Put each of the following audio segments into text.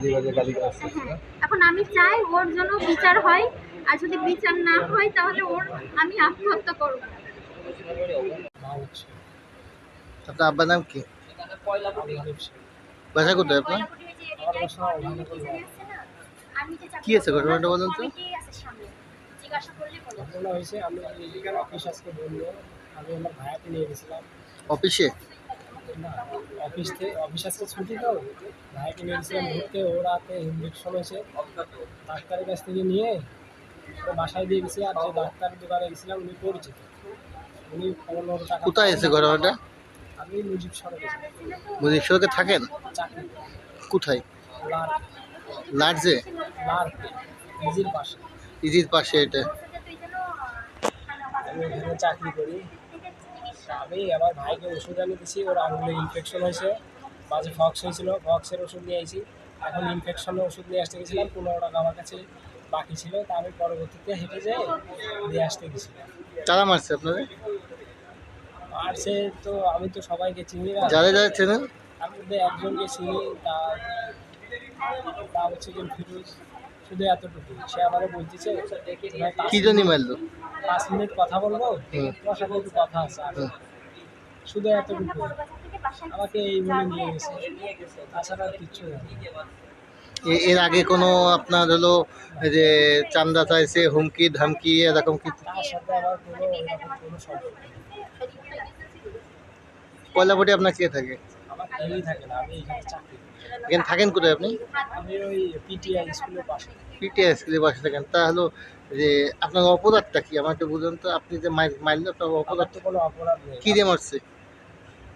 হ্যাঁ, এখন আমি চাই ওর জন্য বিচার হয়, আর যদি বিচার না হয় তাহলে আমি আত্মহত্যা করব। আপনার আব্বার নাম কি? বাসা কোথায় আপনার? কি আছে ঘটনাটা বলুন তো? ঘটনা হয়েছে, আমি অফিস আজকে বললো, আমি আমার ভাইয়াকে নিয়ে গেছিলাম অফিসে? না, অফিস আজকে ছুটি তো, ভাইয়াকে নিয়ে গেছিলাম ঘুরতে। ওর হাতে ইনজেকশন হয়েছে, ডাক্তারের কাছ থেকে নিয়ে ও বাসায় দিয়ে গেছি। আর যে ডাক্তারের দোকানে গেছিলাম উনি পরিচিত, উনি 15 টাকা। কোথায় আছে ঘটনাটা? আমি মুজিব সড়কে মুজিব সড়কে থাকেন? চাকরি কোথায়? লার লার্জে? নিজের পাশে, ইজির পাশে এটা? আমি ওখানে চাকরি করি। আমি আমার ভাইকে ওষুধ এনে দিয়েছি, ওর আঙুলে ইনফেকশন হয়েছে, মাঝে ফক্স হয়েছিল, ফক্সের ওষুধ নিয়ে আইছি। এখন ইনফেকশনের ওষুধ নিয়ে আসতে গেছিলাম, 15 টাকা আমার কাছে বাকি ছিল, তা আমি পরবর্তীতে হেঁটে যেয়ে দিয়ে আসতে গেছিলাম। কারা মারছে আপনাদের? আর সে তো আমি তো সবাইকে চিনি না, যারা যারা চেনেন? তার মধ্যে একজনকে চিনি, তা হচ্ছে যে ফিরোজ। শুধু এতটুকু সে আমাকে বলতেছে কি জন্য মারলো? 5 মিনিট কথা বলবো, হুম। তোমার সাথে একটু কথা আছে। আর শুধু এতটুকু আমাকে এই বলে নিয়ে গেছে, তাছাড়া আর কিচ্ছু না। এর আগে কোনো আপনার হলো এই যে চান্দা চাইছে, হুমকি ধামকি এরকম কি? তার সাথে আমার কোনো সম্পর্ক নেই। কয়লাপটি আপনার কে থাকে? আমার কেউই থাকে না, আমি এখানে চাকরি করি। এখানে থাকেন কোথায় আপনি? আমি ওই পিটিআই স্কুলের পাশে। পিটিআই স্কুলের পাশে থাকেন। তা হলো যে আপনার অপরাধটা কি আমাকে বুঝুন তো? আপনি যে মারলো আপনার আমার অপরাধ তো কোনো অপরাধ নেই। কি দিয়ে মারছে?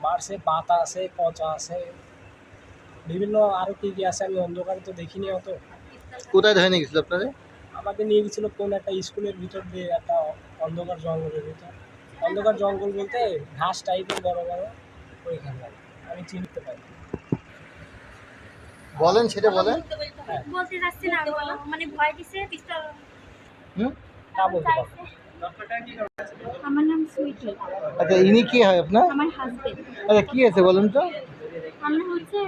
মারছে, পাতা আছে, পচা আছে, বিভিন্ন আরো কি কি আছে, আমি অন্ধকারে তো দেখিনি অত। কোথায় ধরে নিয়ে গেছিল আপনাদের? আমাকে নিয়ে গেছিল কোন একটা স্কুলের ভিতর দিয়ে, একটা অন্ধকার জঙ্গলের ভিতর। অন্ধকার জঙ্গল বলতে ঘাস টাইপের বড় বড়, ওইখানে আমি চিনতে পারি। বলেন, সেটা বলেন। বলতে যাচ্ছি না, মানে ভয় দিছে পিস্তল। হুম। তা বলতে পারবো। আমার নাম সুইটি। আচ্ছা, ইনি কি হয় আপনার? আমার হাজবেন্ড। আচ্ছা, কি আছে বলুন তো? আমরা হচ্ছে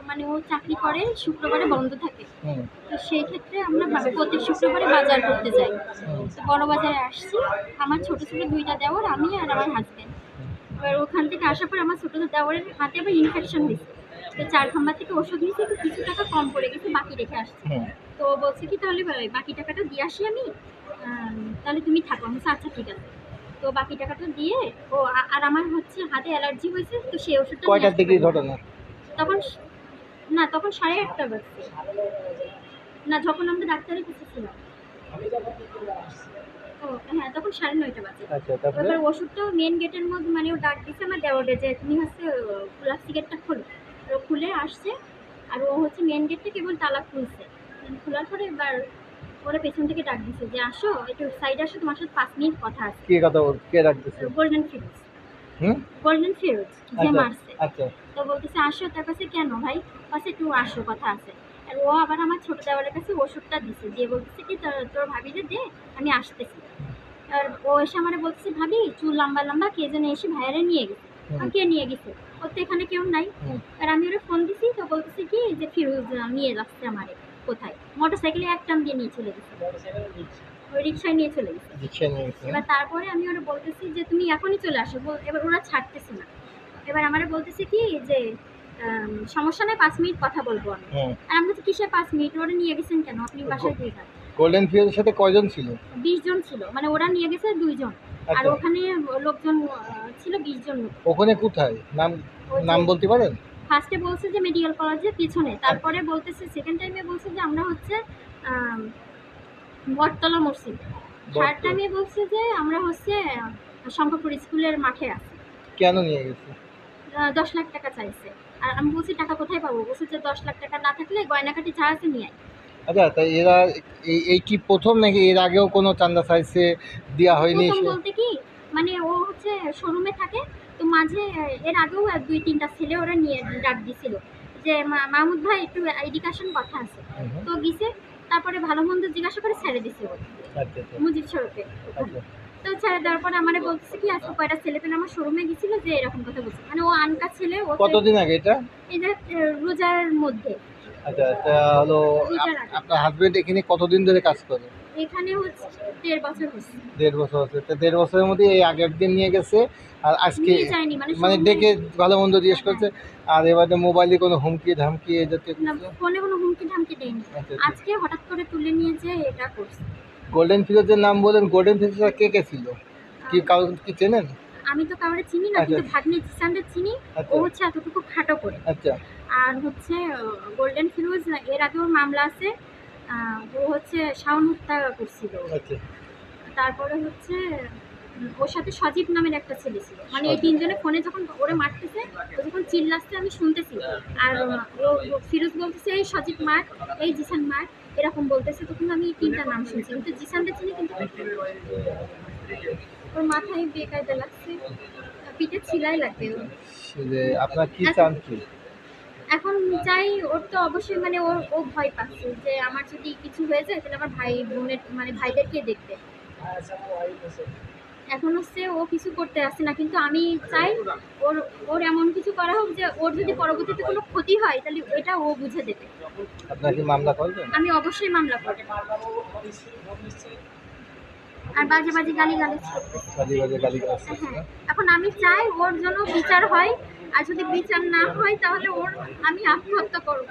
মানে ও চাকরি করে, শুক্রবারে বন্ধ থাকে। হুম। তো সেই ক্ষেত্রে আমরা প্রত্যেক শুক্রবারে বাজার করতে যাই। তো বড় বাজারে আসছি, আমার ছোট ছোট 2টা দেওর, আমি আর আমার হাজবেন্ড। এবার ওখান থেকে আসার পর আমার ছোট দেওরের হাতে আবার ইনফেকশন হয়েছে। তো 4 খাম্বার থেকে ওষুধ নিয়েছি, তো কিছু টাকা কম পড়ে গেছে, বাকি রেখে আসছি। তো ও বলছে কি তাহলে বাকি টাকাটা দিয়ে আসি আমি, তাহলে তুমি থাকো। আমি বলছি আচ্ছা ঠিক আছে। তো বাকি টাকাটা দিয়ে ও আর আমার হচ্ছে হাতে অ্যালার্জি হয়েছে, তো সেই ওষুধটা কয়টার দিকে ঘটনা? তখন তখন 8:30 বাজছে না, যখন আমরা ডাক্তারের কাছে ছিলাম। ও হ্যাঁ, তখন 9:30 বাজে। আচ্ছা, তারপরে? এবার ওষুধটা মেন গেটের মধ্যে, মানে ও ডাক দিচ্ছে আমার দেওরে যে তুমি হচ্ছে প্লাস্টিক গেটটা খোলো। ও খুলে আসছে, আর ও হচ্ছে মেন গেটটা কেবল তালা খুলছে। খোলার পরে এবার ওরা পেছন থেকে ডাক দিচ্ছে যে আসো একটু সাইডে আসো, তোমার সাথে 5 মিনিট কথা আছে। কে কথা বল, কে ডাকতেছে? গোল্ডেন ফিরোজ। হুম। গোল্ডেন ফিরোজ যে আচ্ছা মারছে। আচ্ছা। তো বলতেছে আসো, তার কাছে কেন ভাই? কাছে একটু আসো, কথা আছে। আর ও আবার আমার ছোট দেওয়ারের কাছে ওষুধটা দিছে, দিয়ে বলতেছে কি তোর ভাবিরে দে, আমি আসতেছি। আর ও এসে আমার বলতেছে ভাবি চুল লম্বা লম্বা কে যেন এসে ভাইয়ারে নিয়ে গেছে। কে নিয়ে গেছে? ওর তো এখানে কেউ নাই। আর আমি ওরা ফোন দিছি, তো বলতেছে কি যে ফিরোজ নিয়ে যাচ্ছে আমারে। কোথায়? মোটরসাইকেলে এক টান দিয়ে নিয়ে চলে গেছে, ওই রিক্সায় নিয়ে চলে গেছে। এবার তারপরে আমি ওরা বলতেছি যে তুমি এখনই চলে আসো, এবার ওরা ছাড়তেছে না। এবার আমারে বলতেছে কি যে সমস্যা নাই, 5 মিনিট কথা বলবো আমি। আর আমি বলছি কিসে 5 মিনিট? ওরা নিয়ে গেছেন কেন? আপনি বাসায় দিয়ে যান। গোল্ডেন ফিউজের সাথে কয়জন ছিল? 20 জন ছিল, মানে ওরা নিয়ে গেছে 2 জন, আর ওখানে লোকজন ছিল 20 জন। ওখানে কোথায়? নাম বলতে পারেন? ফার্স্টে বলছে যে মেডিকেল কলেজের পিছনে, তারপরে বলতেছে সেকেন্ড টাইমে বলছে যে আমরা হচ্ছে বটতলা মসজিদ। থার্ড টাইমে বলছে যে আমরা হচ্ছে শঙ্করপুর স্কুলের মাঠে আছি। কেন নিয়ে গেছে? 10 লাখ টাকা চাইছে। আর আমি বলছি টাকা কোথায় পাবো? বলছে যে 10 লাখ টাকা না থাকলে গয়নাকাটি যা আছে নিয়ে আয়। আচ্ছা, তাই এরা এই কি প্রথম নাকি এর আগেও কোনো চান্দা চাইছে, দেওয়া হয়নি? প্রথম বলতে কি, মানে ও হচ্ছে শোরুমে থাকে, তো মাঝে এর আগেও 2-3টা ছেলে ওরা নিয়ে ডাক দিছিল যে মাহমুদ ভাই একটু এডুকেশন কথা আছে। তো গিয়েছে, তারপরে ভালো মন্দ জিজ্ঞাসা করে ছেড়ে দিছে মুজিব সড়কে। তো ছেড়ে দেওয়ার পরে আমারে বলতেছে কি আজকে কয়টা ছেলে পেলে আমার শোরুমে গেছিল যে এরকম কথা বলছে, মানে ও আনকা ছেলে। ও কতদিন আগে এটা? এই যে রোজার মধ্যে আচ্ছা, এটা হলো পূজার আগে। আপনার হাজবেন্ড এখানে কতদিন ধরে কাজ করে? এখানে হচ্ছে 1.5 বছর হচ্ছে। 1.5 বছর হচ্ছে। তো 1.5 বছরের মধ্যে এই আগের দিন নিয়ে গেছে আর আজকে নিয়ে যায়নি মানে মানে সঙ্গে- ডেকে ভালো মন্দ জিজ্ঞেস করছে, আর এবারে মোবাইলে কোনো হুমকি ধামকি এই জাতীয় না, ফোনে কোনো হুমকি ধামকি দেয়নি। আচ্ছা, আজকে হঠাৎ করে তুলে নিয়ে যে এটা করছে। গোল্ডেন ফিরোজের নাম বলেন, গোল্ডেন ফিরোজের কে কে ছিল? কি কারো কি চেনেন? আমি তো কাউরে চিনি না, আচ্ছা। কিন্তু ভাগ্নে জিসানকে চিনি। আচ্ছা। ও হচ্ছে এতটুকু খাটো করে। আচ্ছা, আর হচ্ছে গোল্ডেন ফিরোজ এর আগেও মামলা আছে। ও হচ্ছে শাওন হত্যা করছিল। আচ্ছা, তারপরে হচ্ছে ওর সাথে সজীব নামের একটা ছেলে ছিল। মানে এই সজীব। তিনজনে ফোনে যখন ওরে মারতেছে, ও যখন চিল্লাচ্ছে আমি শুনতেছি। আর ও ফিরোজ বলতেছে এই সজীব মার, এই জিসান মার, এরকম বলতেছে। তখন আমি এই তিনটা নাম শুনছি, কিন্তু জিসানকে চিনি, কিন্তু ওর মাথায় বেকায়দা লাগছে, পিঠে ছিলাই লাগবে ওর। যে আপনার কি চান কি? এখন চাই ওর তো অবশ্যই মানে ও ভয় পাচ্ছে যে আমার যদি কিছু হয়ে যায় তাহলে আমার ভাই বোনের মানে ভাইদেরকে দেখবে। এখন হচ্ছে ও কিছু করতে আসছে না, কিন্তু আমি চাই ওর ওর এমন কিছু করা হোক যে ওর যদি পরবর্তীতে কোনো ক্ষতি হয় তাহলে এটা ও বুঝে দেবে। আপনার কি মামলা করবেন? আমি অবশ্যই মামলা করব। আর বাজে বাজে গালিগালাজ করতেছে। বাজে বাজে গালিগালাজ করছে হ্যাঁ, না? এখন আমি চাই ওর জন্য বিচার হয়। আর যদি বিচার না হয় তাহলে আমি আত্মহত্যা করব।